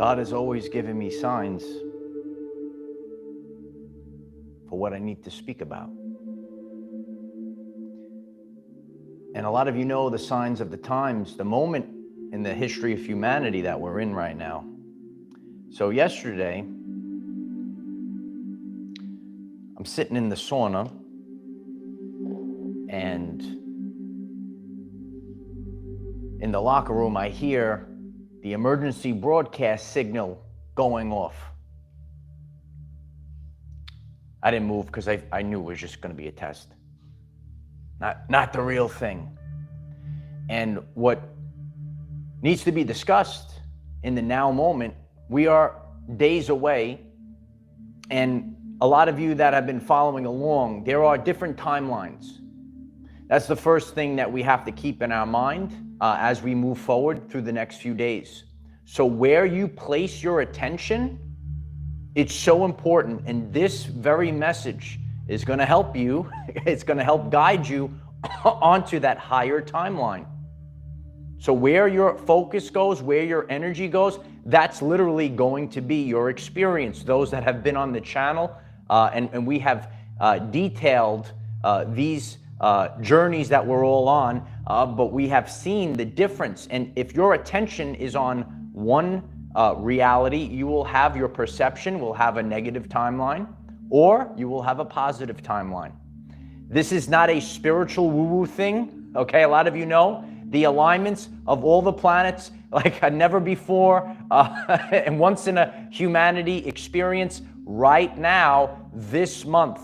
God has always given me signs for what I need to speak about. And a lot of you know the signs of the times, the moment in the history of humanity that we're in right now. So yesterday, I'm sitting in the sauna, and in the locker room, I hear the emergency broadcast signal going off. I didn't move because I knew it was just going to be a test. Not the real thing. And what needs to be discussed in the now moment, we are days away, and a lot of you that have been following along, there are different timelines. That's the first thing that we have to keep in our mind as we move forward through the next few days. So where you place your attention, it's so important. And this very message is going to help you. It's going to help guide you onto that higher timeline. So where your focus goes, where your energy goes, that's literally going to be your experience. Those that have been on the channel, and we have detailed these journeys that we're all on, but we have seen the difference. And if your attention is on one reality, you will have your perception will have a negative timeline, or you will have a positive timeline. This is not a spiritual woo-woo thing, okay? A lot of you know the alignments of all the planets like never before, and once in a humanity experience right now, this month.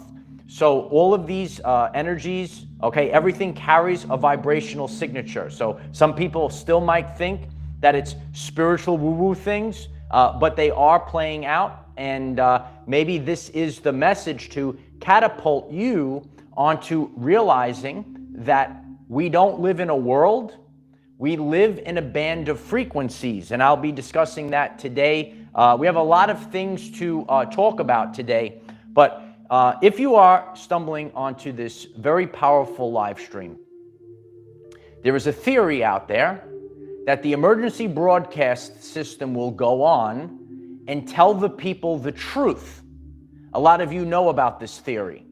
So all of these energies, okay, everything carries a vibrational signature. So some people still might think that it's spiritual woo-woo things, but they are playing out. And maybe this is the message to catapult you onto realizing that we don't live in a world, we live in a band of frequencies. And I'll be discussing that today. We have a lot of things to talk about today, but if you are stumbling onto this very powerful live stream, there is a theory out there that the emergency broadcast system will go on and tell the people the truth. A lot of you know about this theory.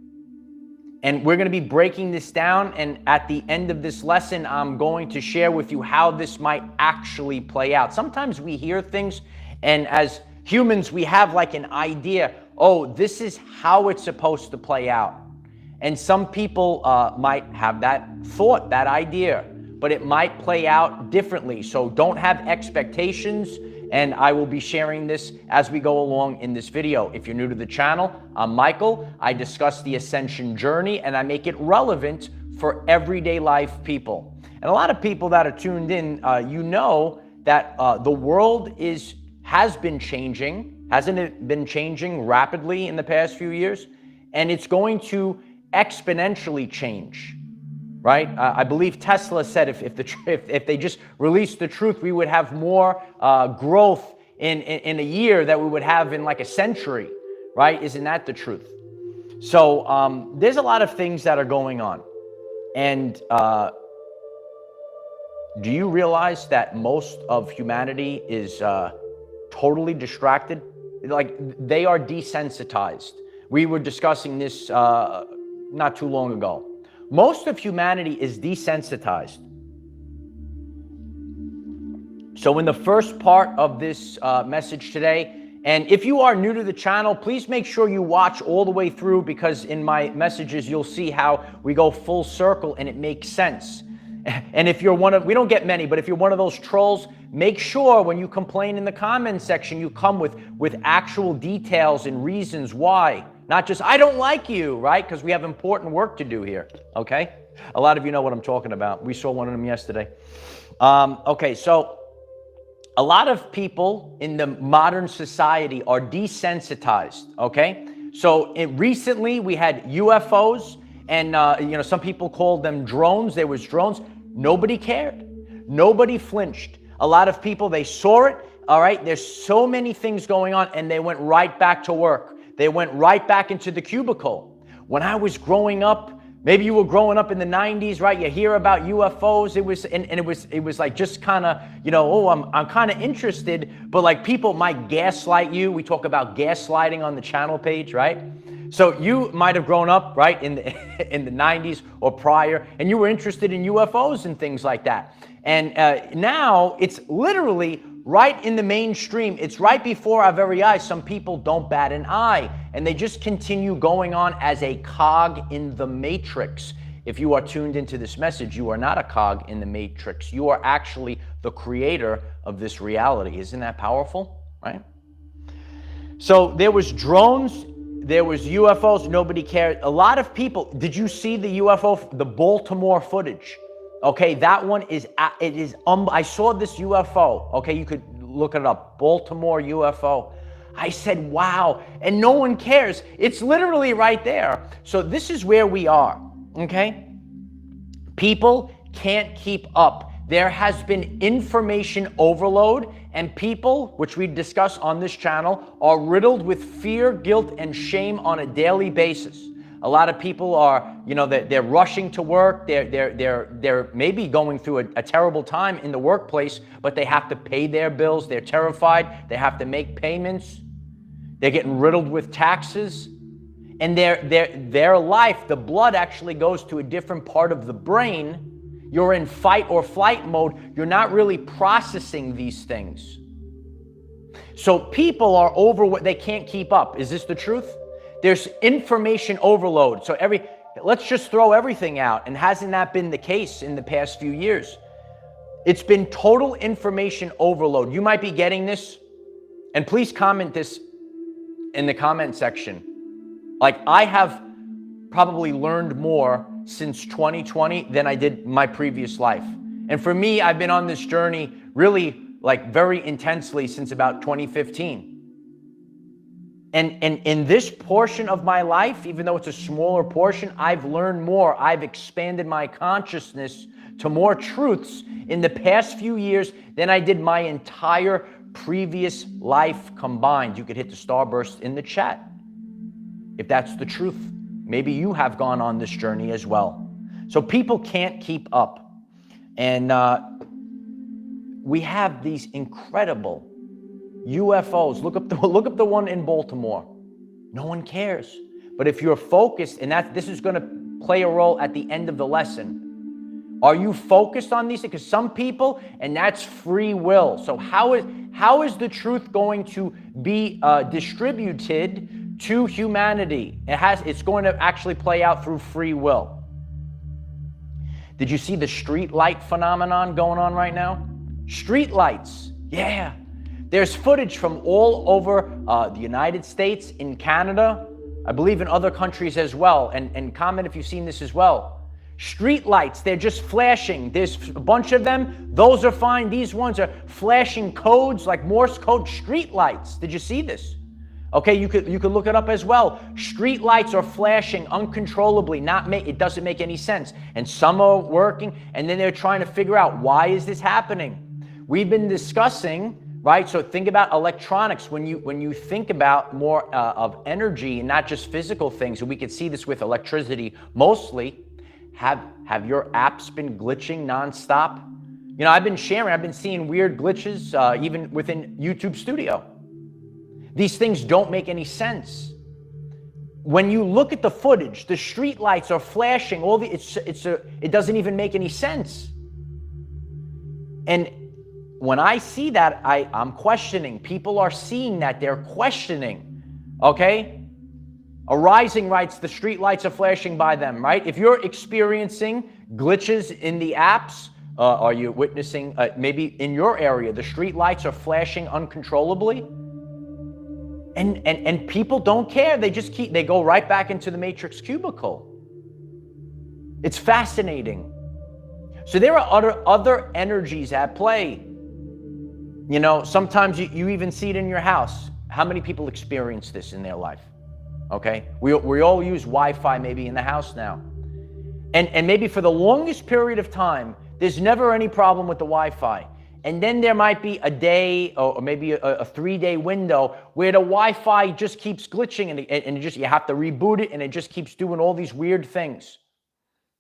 And we're going to be breaking this down, and at the end of this lesson, I'm going to share with you how this might actually play out. Sometimes we hear things, and as humans, we have like an idea, oh, this is how it's supposed to play out. And some people might have that thought, that idea, but it might play out differently. So don't have expectations, and I will be sharing this as we go along in this video. If you're new to the channel, I'm Michael. I discuss the ascension journey, and I make it relevant for everyday life people. And a lot of people that are tuned in, you know that the world has been changing. Hasn't it been changing rapidly in the past few years? And it's going to exponentially change, right? I believe Tesla said if they just released the truth, we would have more growth in a year that we would have in like a century, right? Isn't that the truth? So there's a lot of things that are going on. And do you realize that most of humanity is totally distracted? Like, they are desensitized. We were discussing this not too long ago. Most of humanity is desensitized. So in the first part of this message today, and if you are new to the channel, please make sure you watch all the way through, because in my messages, you'll see how we go full circle and it makes sense. And if you're we don't get many, but if you're one of those trolls, make sure when you complain in the comments section, you come with actual details and reasons why. Not just, I don't like you, right? Because we have important work to do here, okay? A lot of you know what I'm talking about. We saw one of them yesterday. Okay, so a lot of people in the modern society are desensitized, okay? So recently we had UFOs, and you know, some people called them drones. There was drones. Nobody cared. Nobody flinched. A lot of people, they saw it, all right? There's so many things going on, and they went right back to work. They went right back into the cubicle. When I was growing up, Maybe you were growing up in the 90s, right? You hear about UFOs. It was like just kind of, oh, I'm kind of interested, but like people might gaslight you. We talk about gaslighting on the channel page, right? So you might have grown up, right, in the 90s or prior, and you were interested in UFOs and things like that. And now it's literally right in the mainstream. It's right before our very eyes. Some people don't bat an eye, and they just continue going on as a cog in the matrix. If you are tuned into this message, you are not a cog in the matrix. You are actually the creator of this reality. Isn't that powerful, right? So there was drones, there was UFOs, nobody cared. A lot of people, did you see the UFO, the Baltimore footage? Okay, that one is, I saw this UFO. Okay, you could look it up, Baltimore UFO. I said, wow, and no one cares. It's literally right there. So this is where we are, okay? People can't keep up. There has been information overload, and people, which we discuss on this channel, are riddled with fear, guilt, and shame on a daily basis. A lot of people are, they're rushing to work. They're maybe going through a terrible time in the workplace, but they have to pay their bills. They're terrified. They have to make payments. They're getting riddled with taxes. And their life, the blood actually goes to a different part of the brain. You're in fight or flight mode. You're not really processing these things. So people are they can't keep up. Is this the truth? There's information overload. So let's just throw everything out. And hasn't that been the case in the past few years? It's been total information overload. You might be getting this, and please comment this in the comment section. Like, I have probably learned more since 2020 than I did my previous life. And for me, I've been on this journey really like very intensely since about 2015. And in this portion of my life, even though it's a smaller portion, I've learned more. I've expanded my consciousness to more truths in the past few years than I did my entire previous life combined. You could hit the starburst in the chat if that's the truth. Maybe you have gone on this journey as well. So people can't keep up. And we have these incredible UFOs. Look up the one in Baltimore. No one cares. But if you're focused, and this is going to play a role at the end of the lesson. Are you focused on these things? Because some people, and that's free will. So how is the truth going to be distributed to humanity? It's going to actually play out through free will. Did you see the street light phenomenon going on right now? Street lights, yeah. There's footage from all over the United States, in Canada, I believe in other countries as well. And comment if you've seen this as well. Street lights, they're just flashing. There's a bunch of them. Those are fine. These ones are flashing codes like Morse code. Street lights. Did you see this? Okay, you could look it up as well. Street lights are flashing uncontrollably. It doesn't make any sense. And some are working, and then they're trying to figure out, why is this happening? We've been discussing, right? So think about electronics. When you think about more of energy and not just physical things, and we could see this with electricity mostly. Have your apps been glitching nonstop? I've been seeing weird glitches even within YouTube Studio. These things don't make any sense. When you look at the footage, the street lights are flashing. It doesn't even make any sense. And when I see that, I'm questioning. People are seeing that, they're questioning. Okay? Arising writes, the street lights are flashing by them, right? If you're experiencing glitches in the apps, are you witnessing, maybe in your area, the street lights are flashing uncontrollably? And people don't care. They go right back into the matrix cubicle. It's fascinating. So there are other energies at play. Sometimes you even see it in your house. How many people experience this in their life? Okay, we all use Wi-Fi maybe in the house now. And maybe for the longest period of time, there's never any problem with the Wi-Fi. And then there might be a day or maybe a 3-day window where the Wi-Fi just keeps glitching and you have to reboot it, and it just keeps doing all these weird things.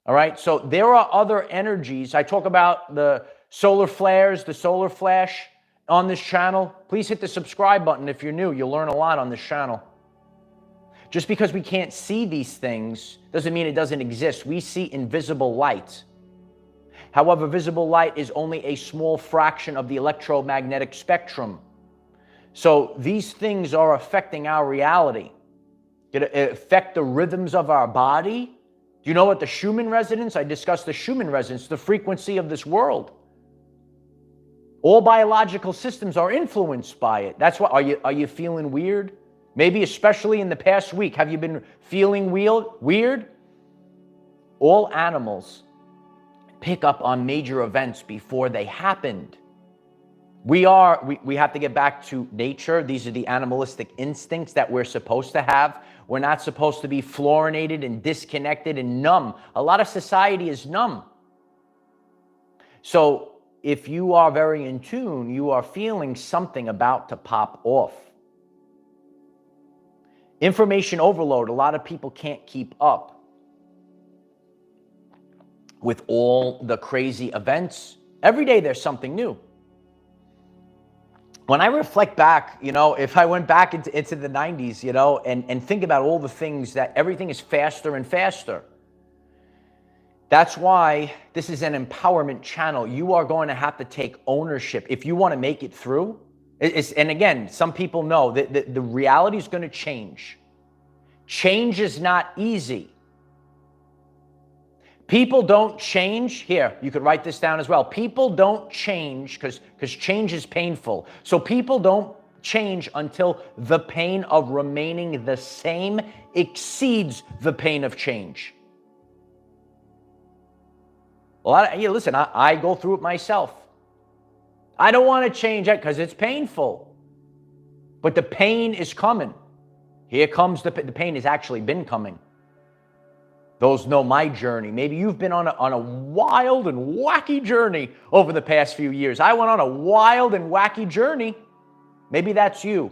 All right, so there are other energies. I talk about the solar flares, the solar flash on this channel. Please hit the subscribe button if you're new. You'll learn a lot on this channel. Just because we can't see these things doesn't mean it doesn't exist. We see invisible light. However, visible light is only a small fraction of the electromagnetic spectrum. So these things are affecting our reality. It affect the rhythms of our body. Do you know what the Schumann resonance? I discussed the Schumann resonance, the frequency of this world. All biological systems are influenced by it. That's why, are you feeling weird? Maybe especially in the past week, have you been feeling weird? All animals pick up on major events before they happened. We have to get back to nature. These are the animalistic instincts that we're supposed to have. We're not supposed to be fluorinated and disconnected and numb. A lot of society is numb. So if you are very in tune, you are feeling something about to pop off. Information overload. A lot of people can't keep up with all the crazy events. Every day there's something new. When I reflect back, if I went back into the 90s, and think about all the things that everything is faster and faster. That's why this is an empowerment channel. You are going to have to take ownership if you want to make it through. And again, some people know that the reality is going to change. Change is not easy. People don't change. Here, you could write this down as well. People don't change because change is painful. So people don't change until the pain of remaining the same exceeds the pain of change. Listen, I go through it myself. I don't want to change it because it's painful. But the pain is coming. Here comes the pain has actually been coming. Those know my journey. Maybe you've been on a wild and wacky journey over the past few years. I went on a wild and wacky journey. Maybe that's you.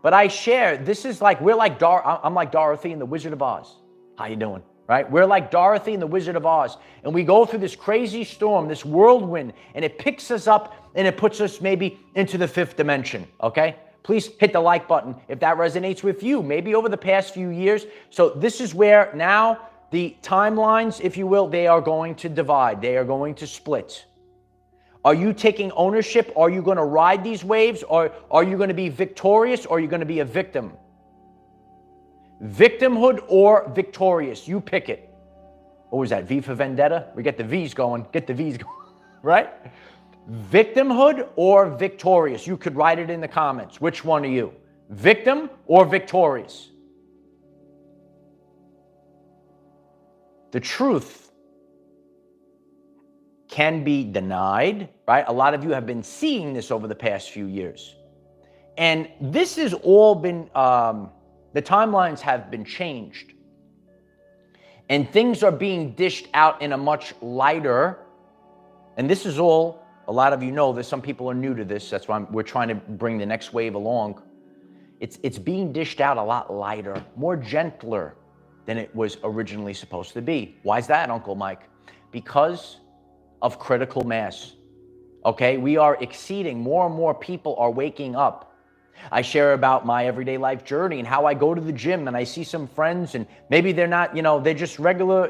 But I share, this is like, I'm like Dorothy in the Wizard of Oz. How you doing? Right? We're like Dorothy in the Wizard of Oz. And we go through this crazy storm, this whirlwind, and it picks us up and it puts us maybe into the fifth dimension. Okay? Please hit the like button if that resonates with you, maybe over the past few years. So this is where now the timelines, if you will, they are going to divide. They are going to split. Are you taking ownership? Are you going to ride these waves? Or are you going to be victorious? Or are you going to be a victim? Victimhood or victorious? You pick it. What was that? V for Vendetta? We get the V's going. Get the V's going. Right? Victimhood or victorious? You could write it in the comments. Which one are you? Victim or victorious? The truth can be denied, right? A lot of you have been seeing this over the past few years. And this has all been, the timelines have been changed. And things are being dished out in a much lighter, and this is all, a lot of you know this, some people are new to this, that's why we're trying to bring the next wave along. It's being dished out a lot lighter, more gentler than it was originally supposed to be. Why is that, Uncle Mike? Because of critical mass. Okay, we are exceeding, more and more people are waking up. I share about my everyday life journey and how I go to the gym and I see some friends and maybe they're not, they're just regular,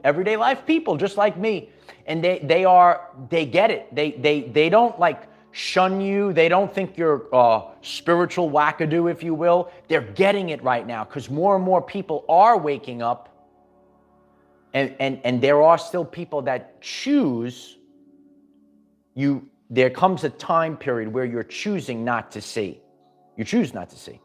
everyday life people just like me. And they get it. They don't like shun you. They don't think you're spiritual wackadoo, if you will. They're getting it right now because more and more people are waking up. And there are still people that choose you. There comes a time period where you're choosing not to see. You choose not to see.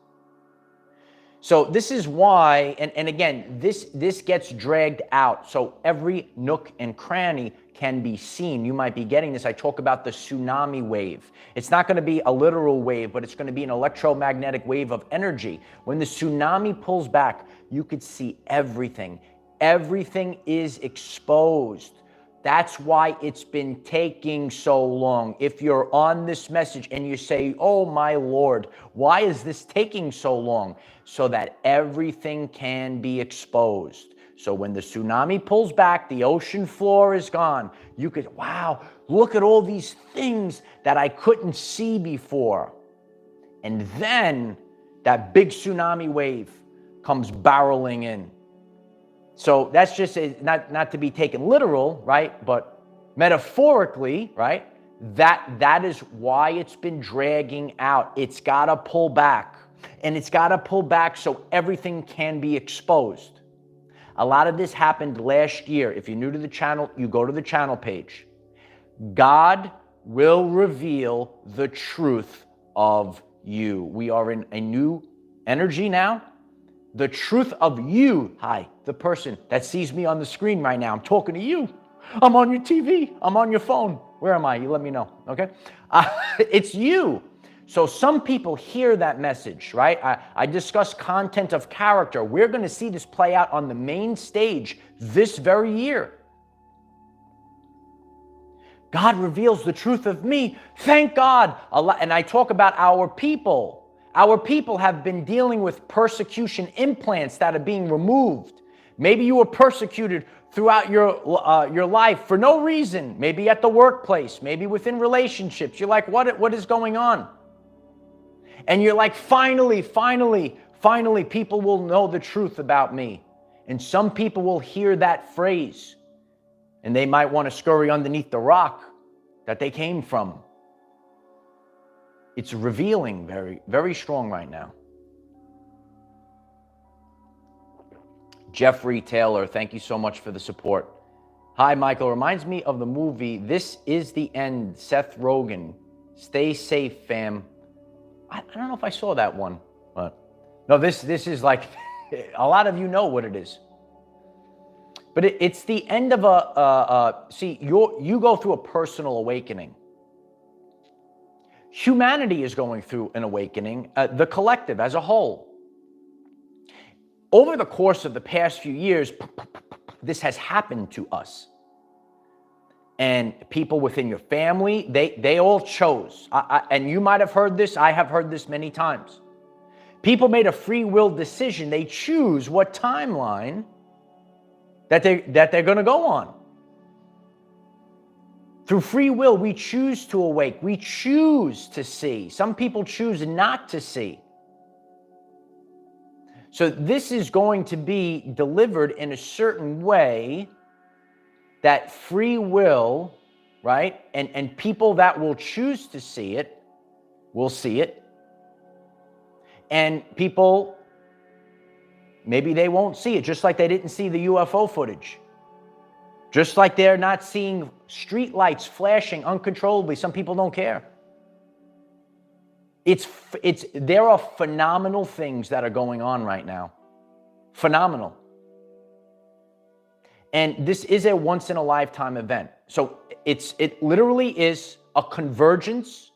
So this is why, and again, this gets dragged out. So every nook and cranny can be seen. You might be getting this. I talk about the tsunami wave. It's not going to be a literal wave, but it's going to be an electromagnetic wave of energy. When the tsunami pulls back, you could see everything. Everything is exposed. That's why it's been taking so long. If you're on this message and you say, oh my Lord, why is this taking so long? So that everything can be exposed. So when the tsunami pulls back, the ocean floor is gone. You could, wow, look at all these things that I couldn't see before. And then that big tsunami wave comes barreling in. So that's just not to be taken literal, right? But metaphorically, right? That is why it's been dragging out. It's got to pull back. And it's got to pull back so everything can be exposed. A lot of this happened last year. If you're new to the channel, you go to the channel page. God will reveal the truth of you. We are in a new energy now. The truth of you, hi, the person that sees me on the screen right now. I'm talking to you. I'm on your TV. I'm on your phone. Where am I? You let me know, okay? It's you. So some people hear that message, right? I discuss content of character. We're going to see this play out on the main stage this very year. God reveals the truth of me. Thank God. And I talk about our people. Our people have been dealing with persecution implants that are being removed. Maybe you were persecuted throughout your life for no reason. Maybe at the workplace, maybe within relationships. You're like, what is going on? And you're like, finally, people will know the truth about me. And some people will hear that phrase, and they might want to scurry underneath the rock that they came from. It's revealing very, very strong right now. Jeffrey Taylor, thank you so much for the support. Hi, Michael. Reminds me of the movie This Is the End, Seth Rogen. Stay safe, fam. I don't know if I saw that one, but no, this is like, a lot of you know what it is. But it's the end of see, you go through a personal awakening. Humanity is going through an awakening, the collective as a whole. Over the course of the past few years, this has happened to us. And people within your family, they all chose. And you might have heard this. I have heard this many times. People made a free will decision. They choose what timeline that they're going to go on. Through free will, we choose to awake. We choose to see. Some people choose not to see. So this is going to be delivered in a certain way that free will, right? And people that will choose to see it will see it. And people, maybe they won't see it, just like they didn't see the UFO footage. Just like they're not seeing street lights flashing uncontrollably. Some people don't care. There are phenomenal things that are going on right now. Phenomenal. And this is a once-in-a-lifetime event. So it literally is a convergence.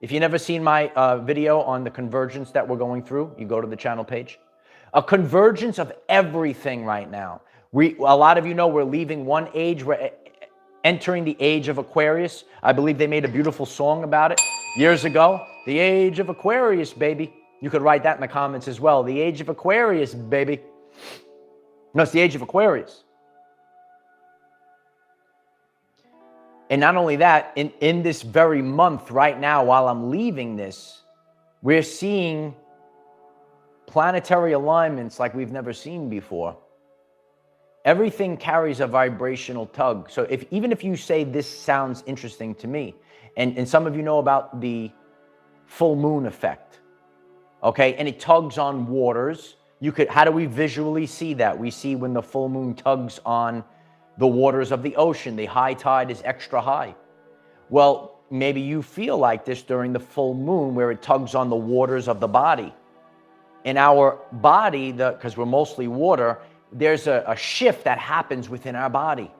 If you've never seen my video on the convergence that we're going through, you go to the channel page. A convergence of everything right now. A lot of you know we're leaving one age. We're entering the age of Aquarius. I believe they made a beautiful song about it years ago. The age of Aquarius, baby. You could write that in the comments as well. The age of Aquarius, baby. No, it's the age of Aquarius. And not only that, in this very month right now, while I'm leaving this, we're seeing planetary alignments like we've never seen before. Everything carries a vibrational tug. So even if you say this sounds interesting to me, and some of you know about the full moon effect, okay? And it tugs on waters. How do we visually see that? We see when the full moon tugs on the waters of the ocean, the high tide is extra high. Well, maybe you feel like this during the full moon where it tugs on the waters of the body. In our body, because we're mostly water, there's a shift that happens within our body.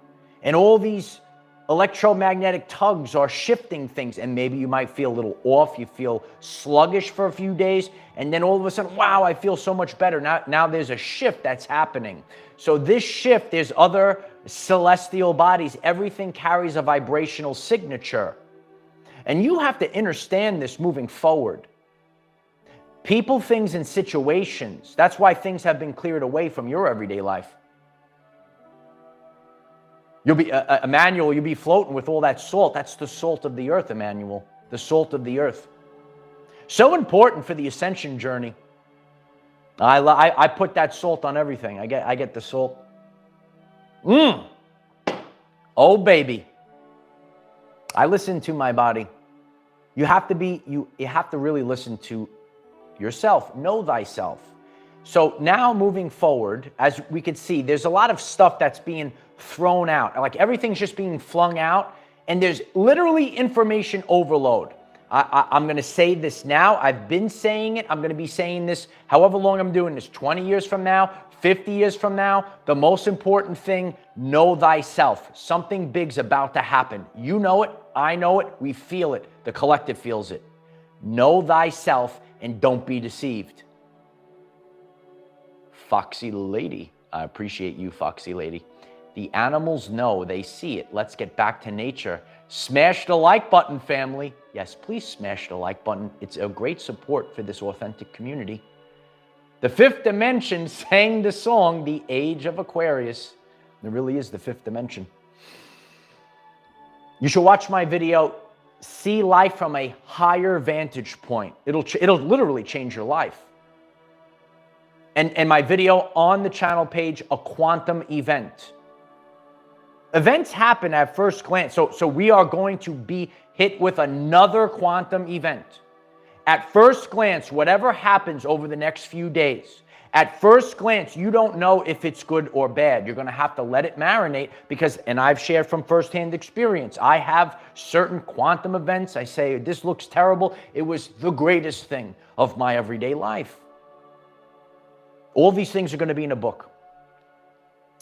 And all these electromagnetic tugs are shifting things. And maybe you might feel a little off. You feel sluggish for a few days. And then all of a sudden, wow, I feel so much better. Now there's a shift that's happening. So this shift, there's other celestial bodies. Everything carries a vibrational signature. And you have to understand this moving forward. People, things, and situations. That's why things have been cleared away from your everyday life. You'll be, Emmanuel, you'll be floating with all that salt. That's the salt of the earth, Emmanuel. The salt of the earth. So important for the ascension journey. I put that salt on everything. I get the salt. Oh, baby. I listen to my body. You have to really listen to yourself. Know thyself. So now moving forward, as we can see, there's a lot of stuff that's being thrown out. Like everything's just being flung out, and there's literally information overload. I'm going to say this now. I've been saying it. I'm going to be saying this however long I'm doing this, 20 years from now, 50 years from now. The most important thing, know thyself. Something big's about to happen. You know it. I know it. We feel it. The collective feels it. Know thyself and don't be deceived. Foxy lady. I appreciate you, Foxy lady. The animals know, they see it. Let's get back to nature. Smash the like button, family. Yes, please smash the like button. It's a great support for this authentic community. The fifth dimension sang the song, The Age of Aquarius. It really is the fifth dimension. You should watch my video, See Life from a Higher Vantage Point. It'll literally change your life. And my video on the channel page, A Quantum Event. Events happen at first glance. So we are going to be hit with another quantum event. At first glance, whatever happens over the next few days, at first glance, you don't know if it's good or bad. You're going to have to let it marinate because, and I've shared from firsthand experience, I have certain quantum events. I say, this looks terrible. It was the greatest thing of my everyday life. All these things are going to be in a book.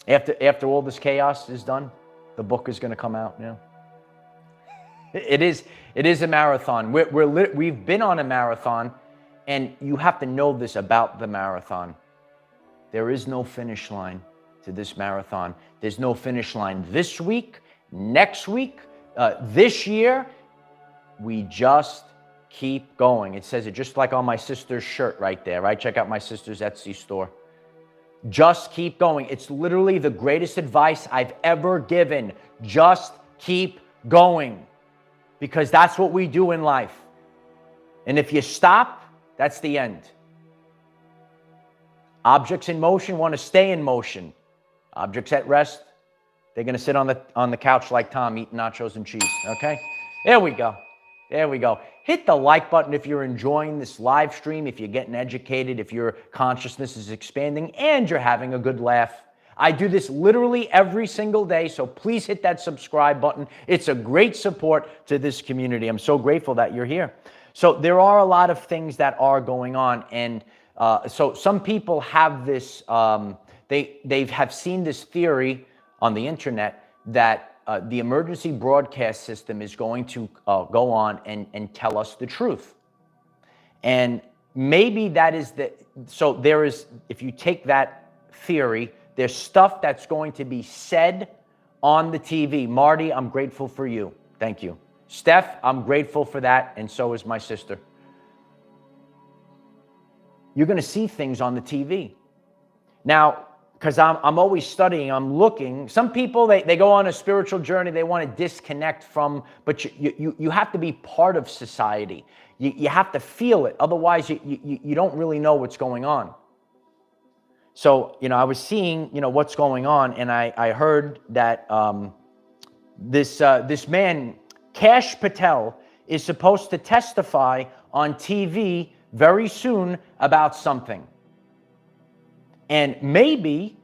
After all this chaos is done, the book is going to come out. Yeah. It is a marathon. We've been on a marathon, and you have to know this about the marathon. There is no finish line to this marathon. There's no finish line this week, next week, this year. We just keep going. It says it just like on my sister's shirt right there, right? Check out my sister's Etsy store. Just keep going. It's literally the greatest advice I've ever given. Just keep going. Because that's what we do in life. And if you stop, that's the end. Objects in motion want to stay in motion. Objects at rest, they're going to sit on the couch like Tom eating nachos and cheese, okay? There we go. There we go. Hit the like button if you're enjoying this live stream, if you're getting educated, if your consciousness is expanding, and you're having a good laugh. I do this literally every single day, so please hit that subscribe button. It's a great support to this community. I'm so grateful that you're here. So there are a lot of things that are going on, and so some people have this, they have seen this theory on the internet that the emergency broadcast system is going to go on and tell us the truth. And maybe that is so there is, if you take that theory, there's stuff that's going to be said on the TV. Marty, I'm grateful for you. Thank you. Steph, I'm grateful for that, and so is my sister. You're going to see things on the TV. Now, because I'm always studying, I'm looking. Some people, they go on a spiritual journey, they want to disconnect from, but you have to be part of society. You have to feel it. Otherwise, you don't really know what's going on. So, I was seeing, what's going on, and I heard that this man, Kash Patel, is supposed to testify on TV very soon about something. And maybe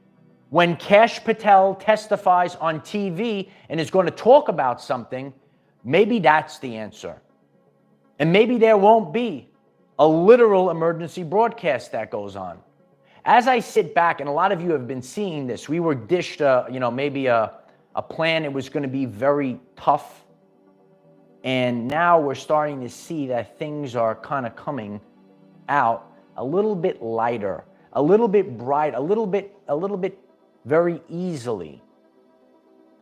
when Kash Patel testifies on TV and is going to talk about something, maybe that's the answer. And maybe there won't be a literal emergency broadcast that goes on. As I sit back, and a lot of you have been seeing this, we were dished, maybe a plan. It was going to be very tough. And now we're starting to see that things are kind of coming out a little bit lighter, a little bit bright, a little bit very easily.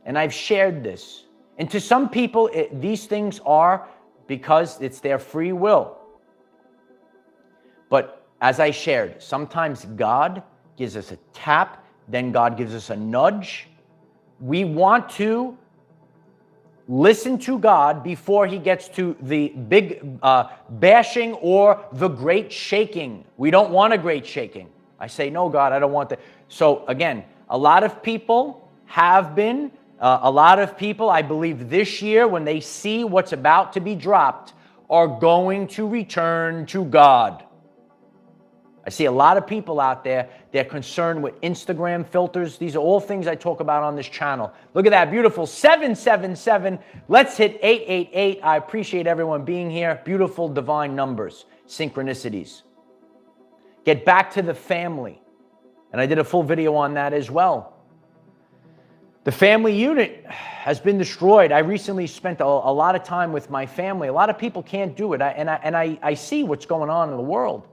And I've shared this. And to some people, these things are because it's their free will. But as I shared, sometimes God gives us a tap, then God gives us a nudge, we want to listen to God before he gets to the big bashing or the great shaking. We don't want a great shaking. I say, no, God, I don't want that. So again, a lot of people have been, a lot of people, I believe this year, when they see what's about to be dropped, are going to return to God. I see a lot of people out there, they're concerned with Instagram filters. These are all things I talk about on this channel. Look at that, beautiful 777. Let's hit 888. I appreciate everyone being here. Beautiful divine numbers, synchronicities. Get back to the family. And I did a full video on that as well. The family unit has been destroyed. I recently spent a lot of time with my family. A lot of people can't do it. I see what's going on in the world.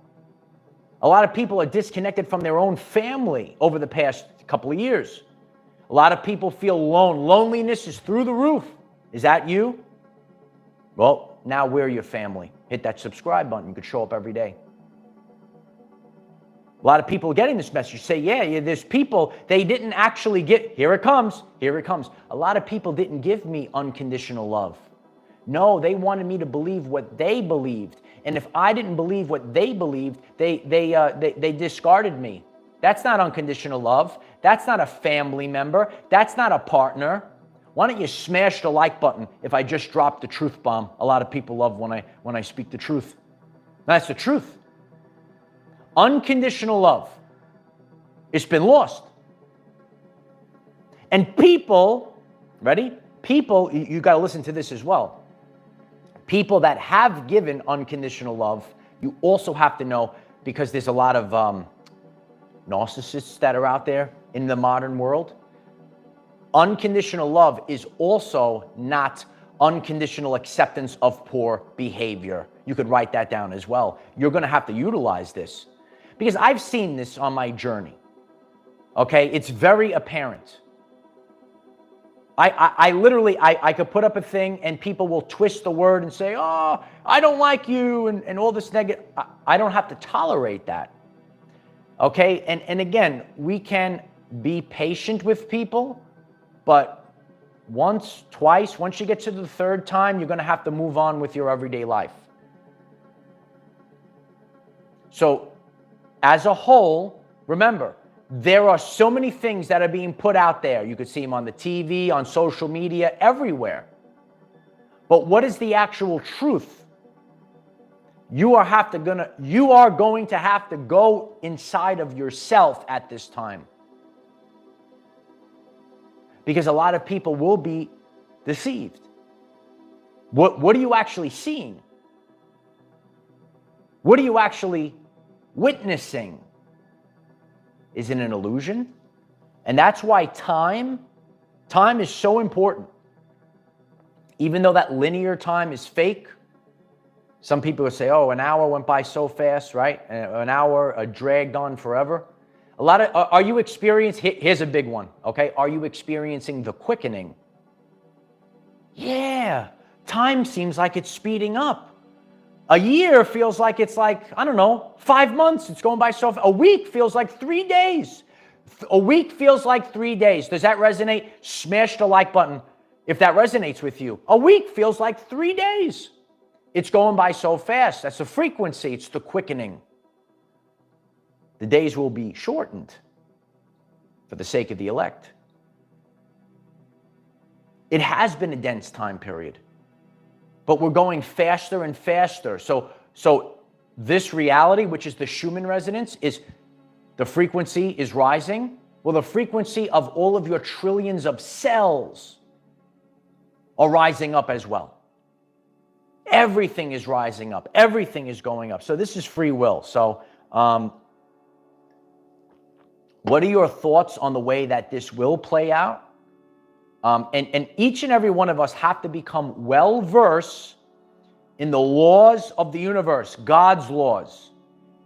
A lot of people are disconnected from their own family over the past couple of years. A lot of people feel alone. Loneliness is through the roof. Is that you? Well, now we're your family. Hit that subscribe button. You could show up every day. A lot of people are getting this message. Say, yeah, there's people, they didn't actually get, here it comes, here it comes. A lot of people didn't give me unconditional love. No, they wanted me to believe what they believed. And if I didn't believe what they believed, they discarded me. That's not unconditional love. That's not a family member. That's not a partner. Why don't you smash the like button if I just dropped the truth bomb? A lot of people love when I speak the truth. That's the truth. Unconditional love. It's been lost. And people, ready? People, you got to listen to this as well. People that have given unconditional love, you also have to know, because there's a lot of narcissists that are out there in the modern world. Unconditional love is also not unconditional acceptance of poor behavior. You could write that down as well. You're going to have to utilize this, because I've seen this on my journey. Okay, it's very apparent. I literally could put up a thing and people will twist the word and say, oh, I don't like you, and all this negative. I don't have to tolerate that. Okay, and again, we can be patient with people, but once, twice, once you get to the third time, you're going to have to move on with your everyday life. So, as a whole, remember, there are so many things that are being put out there. You could see them on the TV, on social media, everywhere. But what is the actual truth? You are going to have to go inside of yourself at this time. Because a lot of people will be deceived. What are you actually seeing? What are you actually witnessing? Is it an illusion? And that's why time is so important. Even though that linear time is fake, some people would say, oh, an hour went by so fast, right? An hour dragged on forever. Are you experiencing, here's a big one, okay? Are you experiencing the quickening? Yeah, time seems like it's speeding up. A year feels like it's like, I don't know, 5 months. It's going by so fast. A week feels like 3 days. A week feels like 3 days. Does that resonate? Smash the like button if that resonates with you. A week feels like 3 days. It's going by so fast. That's the frequency. It's the quickening. The days will be shortened for the sake of the elect. It has been a dense time period. But we're going faster and faster. So this reality, which is the Schumann resonance, is the frequency is rising. Well, the frequency of all of your trillions of cells are rising up as well. Everything is rising up. Everything is going up. So this is free will. So what are your thoughts on the way that this will play out? And each and every one of us have to become well-versed in the laws of the universe, God's laws.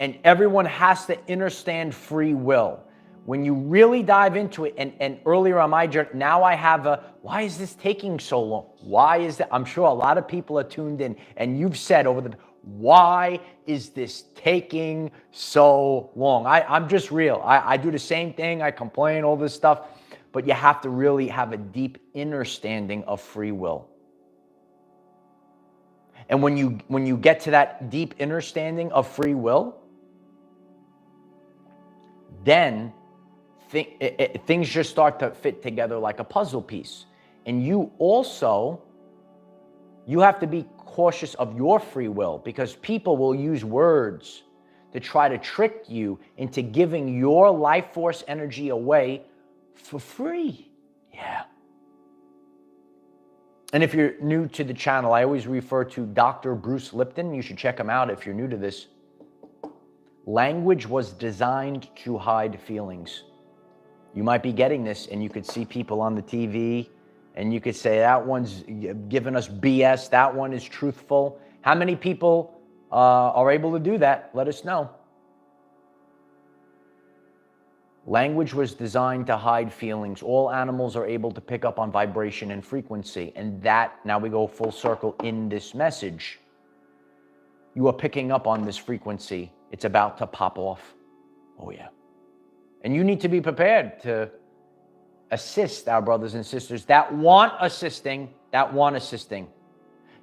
And everyone has to understand free will. When you really dive into it, and earlier on my journey, now I have why is this taking so long? Why is that? I'm sure a lot of people are tuned in, and you've said why is this taking so long? I'm just real. I do the same thing. I complain, all this stuff. but you have to really have a deep understanding of free will. And when you get to that deep understanding of free will, then things just start to fit together like a puzzle piece. And you have to be cautious of your free will, because people will use words to try to trick you into giving your life force energy away for free. Yeah. And if you're new to the channel, I always refer to Dr. Bruce Lipton. You should check him out if you're new to this. Language was designed to hide feelings. You might be getting this, and you could see people on the TV, and you could say, that one's giving us BS, that one is truthful. How many people are able to do that? Let us know. Language was designed to hide feelings. All animals are able to pick up on vibration and frequency. And that, now we go full circle in this message. You are picking up on this frequency. It's about to pop off. Oh yeah. And you need to be prepared to assist our brothers and sisters that want assisting.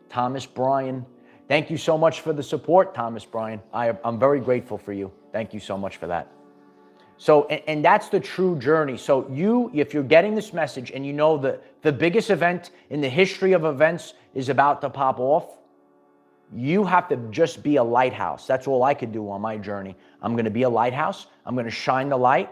Thomas Bryan, thank you so much for the support, Thomas Bryan. I'm very grateful for you. Thank you so much for that. So, and that's the true journey. So if you're getting this message and you know that the biggest event in the history of events is about to pop off, you have to just be a lighthouse. That's all I could do on my journey. I'm going to be a lighthouse. I'm going to shine the light.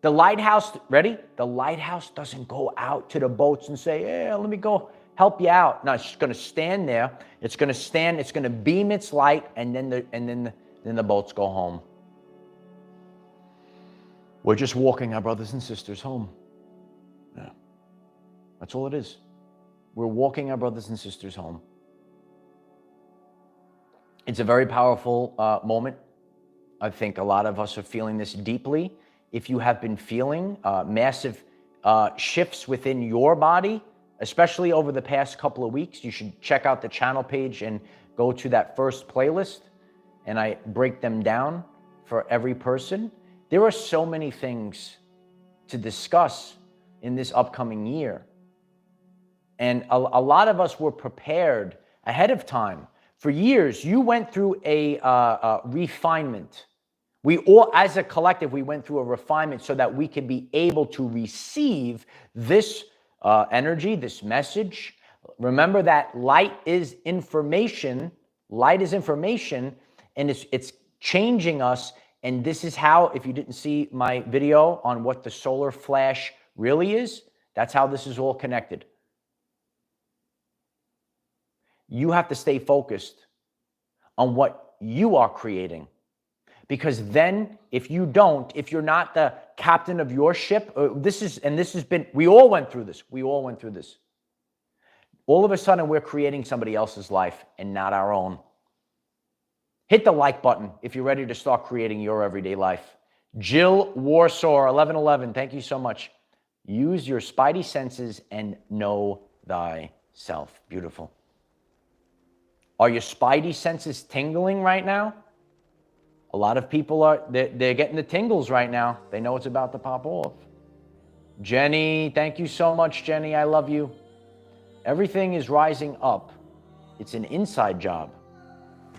The lighthouse, ready? The lighthouse doesn't go out to the boats and say, hey, let me go help you out. No, it's just going to stand there. It's going to stand. It's going to beam its light, and then the boats go home. We're just walking our brothers and sisters home. Yeah. That's all it is. We're walking our brothers and sisters home. It's a very powerful moment. I think a lot of us are feeling this deeply. If you have been feeling massive shifts within your body, especially over the past couple of weeks, you should check out the channel page and go to that first playlist, and I break them down for every person. There are so many things to discuss in this upcoming year. And a lot of us were prepared ahead of time. For years, you went through a refinement. We all, as a collective, we went through a refinement so that we could be able to receive this energy, this message. Remember that light is information. Light is information, and it's changing us. And this is how, if you didn't see my video on what the solar flash really is, that's how this is all connected. You have to stay focused on what you are creating. Because then, if you're not the captain of your ship, we all went through this. All of a sudden, we're creating somebody else's life and not our own. Hit the like button if you're ready to start creating your everyday life. Jill Warsaw, 1111, thank you so much. Use your spidey senses and know thyself. Beautiful. Are your spidey senses tingling right now? A lot of people they're getting the tingles right now. They know it's about to pop off. Jenny, thank you so much, Jenny. I love you. Everything is rising up. It's an inside job.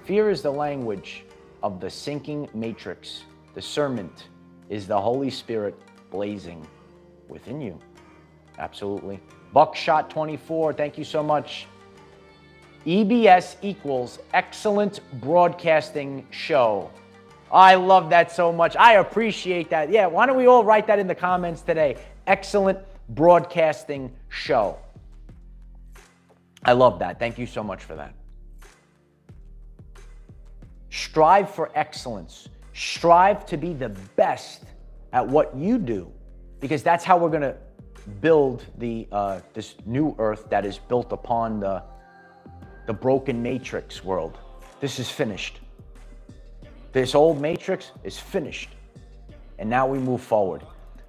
Fear is the language of the sinking matrix. Discernment is the Holy Spirit blazing within you. Absolutely. Buckshot 24, thank you so much. EBS equals excellent broadcasting show. I love that so much. I appreciate that. Yeah, why don't we all write that in the comments today? Excellent broadcasting show. I love that. Thank you so much for that. Strive for excellence. Strive to be the best at what you do, because that's how we're going to build this new earth that is built upon the broken matrix world. This is finished. This old matrix is finished. And now we move forward.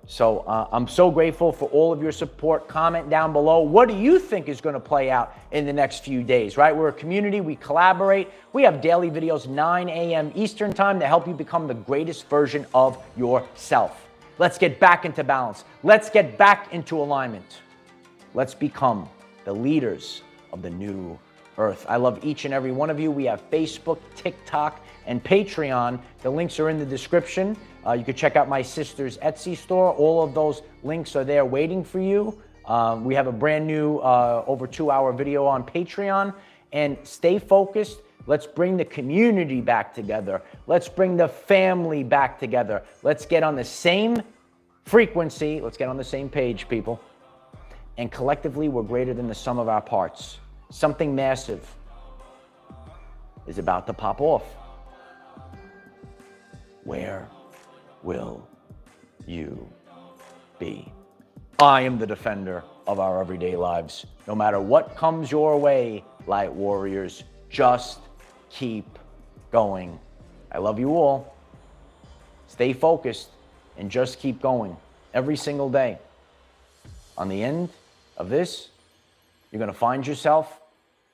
So I'm so grateful for all of your support. Comment down below. What do you think is going to play out in the next few days, right? We're a community. We collaborate. We have daily videos, 9 a.m. Eastern time, to help you become the greatest version of yourself. Let's get back into balance. Let's get back into alignment. Let's become the leaders of the new earth. I love each and every one of you. We have Facebook, TikTok, and Patreon. The links are in the description. You can check out my sister's Etsy store. All of those links are there waiting for you. We have a brand new over 2-hour video on Patreon. And stay focused. Let's bring the community back together. Let's bring the family back together. Let's get on the same frequency. Let's get on the same page, people. And collectively, we're greater than the sum of our parts. Something massive is about to pop off. Where will you be? I am the defender of our everyday lives. No matter what comes your way, light warriors, just keep going. I love you all. Stay focused and just keep going every single day. On the end of this, you're going to find yourself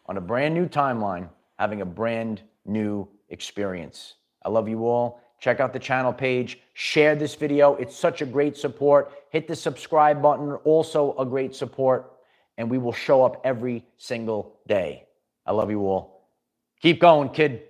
on a brand new timeline, having a brand new experience. I love you all. Check out the channel page. Share this video. It's such a great support. Hit the subscribe button. Also a great support. And we will show up every single day. I love you all. Keep going, kid.